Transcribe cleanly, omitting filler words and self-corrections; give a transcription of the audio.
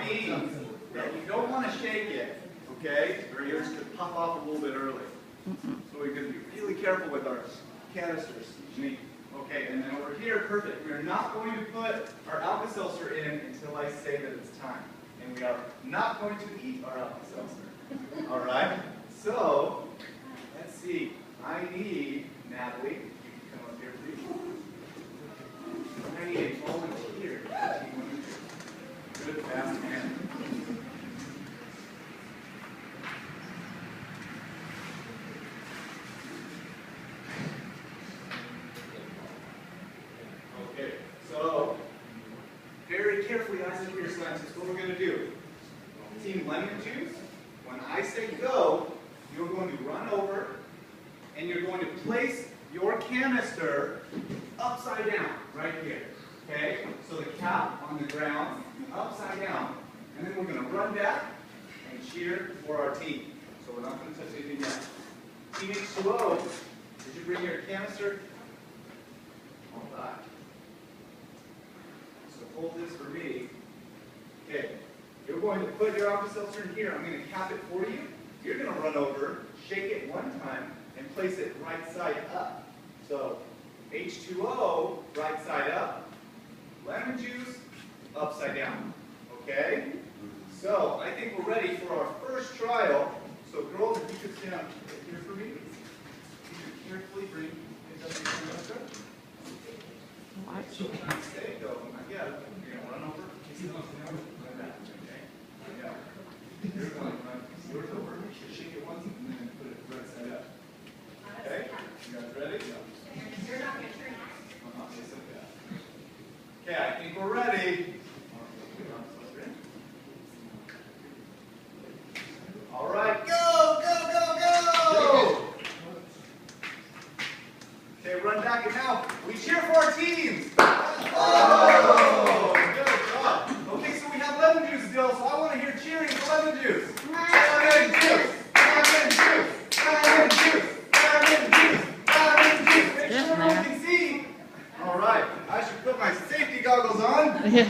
means that you don't want to shake it, okay, or yours could pop off a little bit early. So we're going to be really careful with our canisters. Okay, and then over here, perfect. We are not going to put our Alka-Seltzer in until I say that it's time. And we are not going to eat our Alka-Seltzer. All right? So, let's see. I need, Natalie, you can come up here, please. I need a volunteer. Good, fast man. Okay, so very carefully listen to your scientists. What we're going to do. Team lemon juice, when I say go, you're going to run over and you're going to place your canister upside down, right here. Okay? So the cap on the ground, upside down. And then we're going to run back and cheer for our team. So we're not going to touch anything yet. Team H2O, did you bring your canister? All right. So hold this for me. Okay. You're going to put your Alka-Seltzer in here. I'm going to cap it for you. You're going to run over, shake it one time, and place it right side up. So H2O, right side up. Lemon juice, upside down. Okay? So I think we're ready for our first trial. So girls, if you could stand up here for me. You should carefully bring it up to your canister. So when I say go, yeah, you're going to run over. Run back. Okay? Yeah. You're going to run yours over. Shake it once and then put it right side up. Okay? You guys ready? You're not going to turn off. Yes, okay, I think we're ready. All right, go, go, go, go! Okay, run back and now we cheer for our teams. Oh, good job. Okay, so we have lemon juice still, so I want to hear cheering for lemon juice. Lemon juice, lemon juice, lemon juice, lemon juice, lemon juice. Make sure everyone can see. All right, I should put my safety goggles on. Yeah.